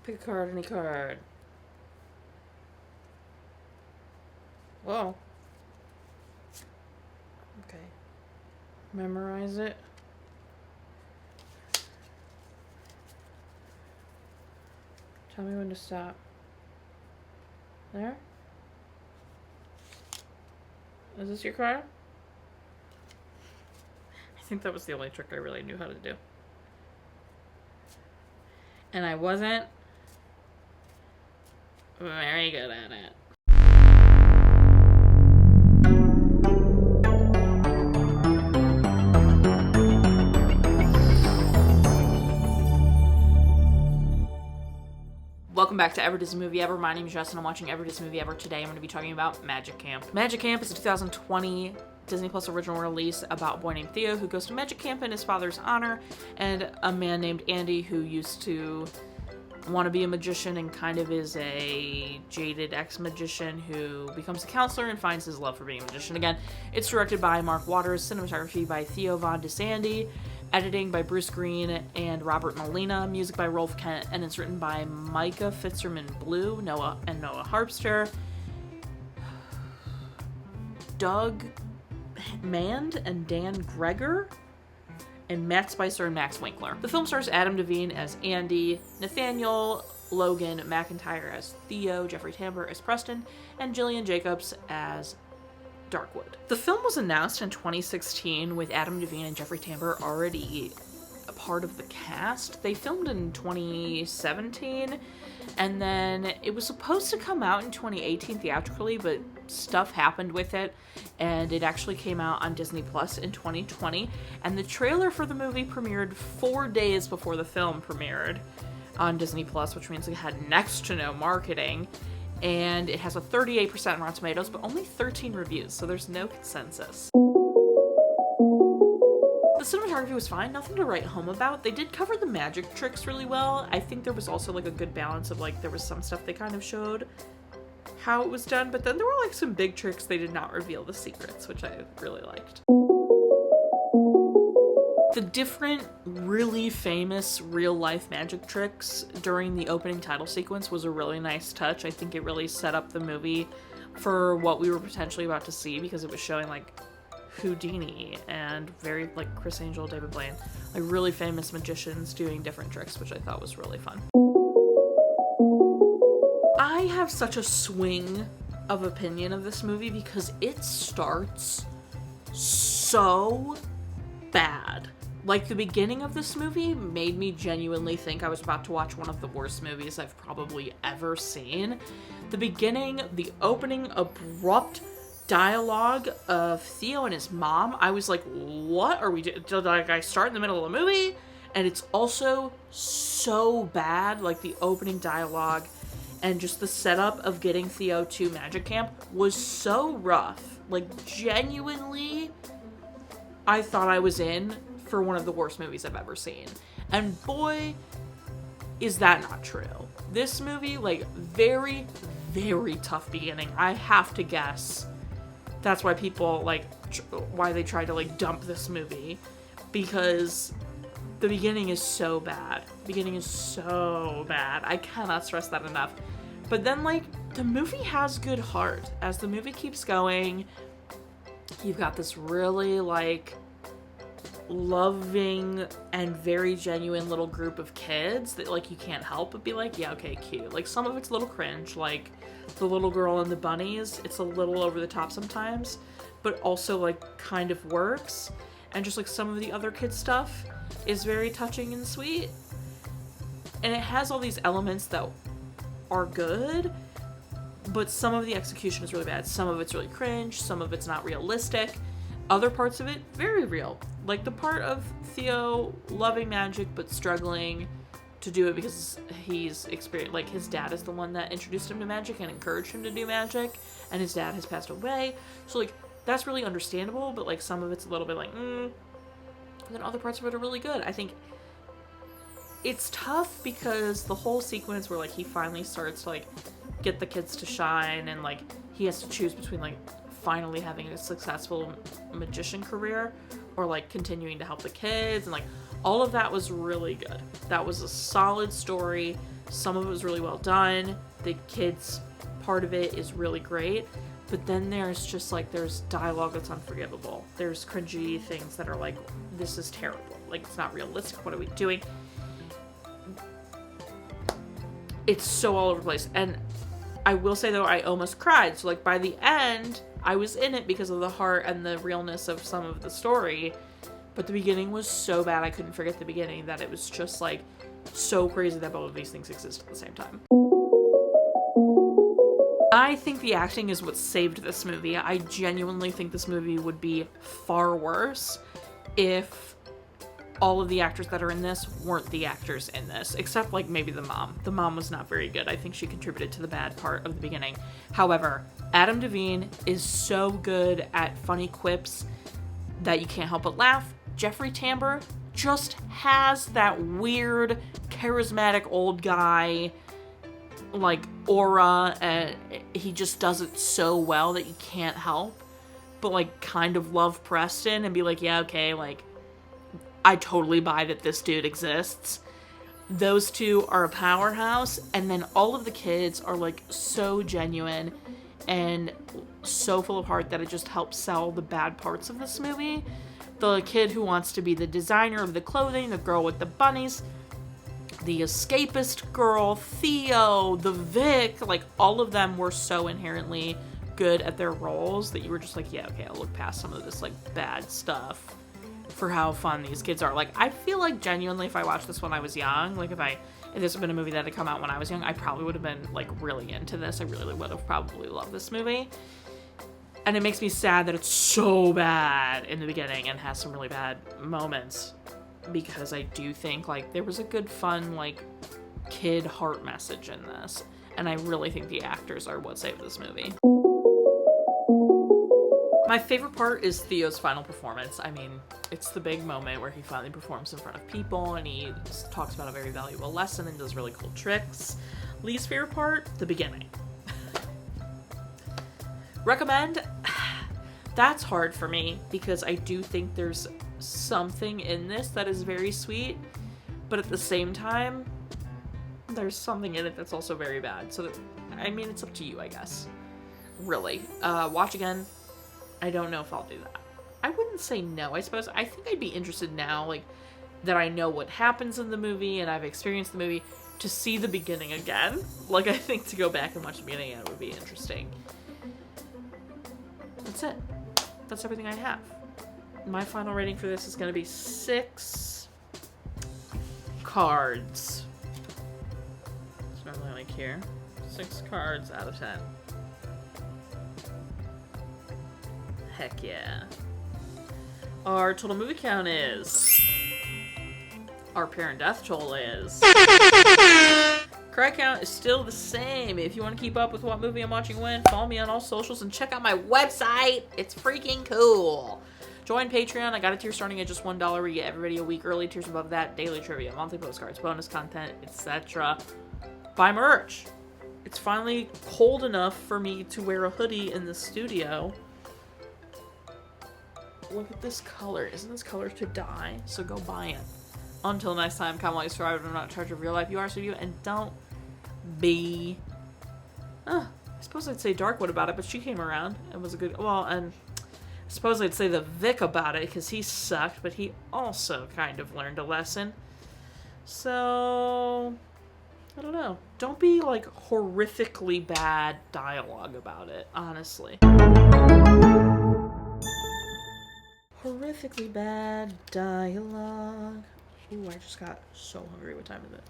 Pick a card, any card. Whoa. Okay. Memorize it. Tell me when to stop. There? Is this your card? I think that was the only trick I really knew how to do. And I wasn't very good at it. Welcome back to Ever Disney Movie Ever. My name is Jess and I'm watching Ever Disney Movie Ever. Today I'm going to be talking about Magic Camp. Magic Camp is a 2020 Disney Plus original release about a boy named Theo who goes to Magic Camp in his father's honor, and a man named Andy who used to want to be a magician and kind of is a jaded ex-magician who becomes a counselor and finds his love for being a magician again. It's directed by Mark Waters, cinematography by Theo von de Sande, editing by Bruce Green and Robert Malina, music by Rolf Kent, and it's written by Micah, Fitzerman-Blue, Noah Harpster, Doug Mand and Dan Gregor, and Matt Spicer and Max Winkler. The film stars Adam Devine as Andy, Nathaniel Logan McIntyre as Theo, Jeffrey Tambor as Preston, and Jillian Jacobs as Darkwood. The film was announced in 2016 with Adam Devine and Jeffrey Tambor already a part of the cast. They filmed in 2017, and then it was supposed to come out in 2018 theatrically, but stuff happened with it, and it actually came out on Disney Plus in 2020, and the trailer for the movie premiered 4 days before the film premiered on Disney Plus, which means it had next to no marketing. And it has a 38% on Rotten Tomatoes, but only 13 reviews, so there's no consensus. The cinematography was fine, nothing to write home about. They did cover the magic tricks really well. I think there was also like a good balance of like, there was some stuff they kind of showed how it was done, but then there were like some big tricks they did not reveal the secrets, which I really liked. The different, really famous real-life magic tricks during the opening title sequence was a really nice touch. I think it really set up the movie for what we were potentially about to see, because it was showing, like, Houdini and very, like, Criss Angel, David Blaine, like, really famous magicians doing different tricks, which I thought was really fun. I have such a swing of opinion of this movie because it starts so bad. Like, the beginning of this movie made me genuinely think I was about to watch one of the worst movies I've probably ever seen. The beginning, the opening, abrupt dialogue of Theo and his mom, I was like, what are we doing? Did I start in the middle of the movie? And it's also so bad, like the opening dialogue and just the setup of getting Theo to Magic Camp was so rough. Like, genuinely, I thought I was in for one of the worst movies I've ever seen. And boy, is that not true. This movie, like, very, very tough beginning. I have to guess that's why people, like, why they tried to, like, dump this movie. Because the beginning is so bad. The beginning is so bad. I cannot stress that enough. But then, like, the movie has good heart. As the movie keeps going, you've got this really, like, loving and very genuine little group of kids that, like, you can't help but be like, yeah, okay, cute. Like, some of it's a little cringe, like the little girl and the bunnies, it's a little over the top sometimes, but also, like, kind of works. And just, like, some of the other kids stuff is very touching and sweet, and it has all these elements that are good, but some of the execution is really bad. Some of it's really cringe, some of it's not realistic, other parts of it very real. Like the part of Theo loving magic but struggling to do it because he's experienced, like, his dad is the one that introduced him to magic and encouraged him to do magic, and his dad has passed away, so, like, that's really understandable, but, like, some of it's a little bit like, and then other parts of it are really good. I think it's tough because the whole sequence where, like, he finally starts to, like, get the kids to shine, and, like, he has to choose between, like, finally having a successful magician career or, like, continuing to help the kids, and, like, all of that was really good. That was a solid story Some of it was really well done. The kids part of it is really great. But then there's just like, there's dialogue that's unforgivable. There's cringy things that are like, this is terrible. Like, it's not realistic. What are we doing? It's so all over the place. And I will say, though, I almost cried. So, like, by the end, I was in it because of the heart and the realness of some of the story. But the beginning was so bad, I couldn't forget the beginning, that it was just, like, so crazy that both of these things exist at the same time. I think the acting is what saved this movie. I genuinely think this movie would be far worse if all of the actors that are in this weren't the actors in this, except like maybe the mom. The mom was not very good. I think she contributed to the bad part of the beginning. However, Adam Devine is so good at funny quips that you can't help but laugh. Jeffrey Tambor just has that weird, charismatic old guy like aura, and he just does it so well that you can't help but like kind of love Preston and be like, yeah, okay, like I totally buy that this dude exists. Those two are a powerhouse, and then all of the kids are like so genuine and so full of heart that it just helps sell the bad parts of this movie. The kid who wants to be the designer of the clothing, the girl with the bunnies, the escapist girl, Theo, the Vic, like all of them were so inherently good at their roles that you were just like, yeah, okay, I'll look past some of this like bad stuff for how fun these kids are. Like, I feel like genuinely if I watched this when I was young, like if this had been a movie that had come out when I was young, I probably would have been like really into this. I really would have probably loved this movie. And it makes me sad that it's so bad in the beginning and has some really bad moments, because I do think like there was a good fun like kid heart message in this, and I really think the actors are what saved this movie. My favorite part is Theo's final performance. I mean, it's the big moment where he finally performs in front of people and he talks about a very valuable lesson and does really cool tricks. Least favorite part, the beginning. Recommend? That's hard for me because I do think there's something in this that is very sweet, but at the same time, there's something in it that's also very bad. So, I mean, it's up to you, I guess. Really. Watch again. I don't know if I'll do that. I wouldn't say no, I suppose. I think I'd be interested now, like, that I know what happens in the movie and I've experienced the movie, to see the beginning again. Like, I think to go back and watch the beginning again would be interesting. That's it. That's everything I have. My final rating for this is going to be 6 cards. That's normally like here. 6 cards out of 10. Heck yeah. Our total movie count is... Our parent death toll is... Cry count is still the same. If you want to keep up with what movie I'm watching when, follow me on all socials and check out my website. It's freaking cool. Join Patreon. I got a tier starting at just $1 where you get everybody a week early. Tiers above that, daily trivia, monthly postcards, bonus content, etc. Buy merch. It's finally cold enough for me to wear a hoodie in the studio. Look at this color. Isn't this color to die? So go buy it. Until next time, come always survive. I'm not in charge of your life. You are, so you. And don't be... I suppose I'd say Darkwood about it, but she came around and was a good... Well, and I suppose I'd say the Vic about it, because he sucked, but he also kind of learned a lesson. So... I don't know. Don't be, like, horrifically bad dialogue about it, honestly. Horrifically bad dialogue. Ooh, I just got so hungry. What time is it?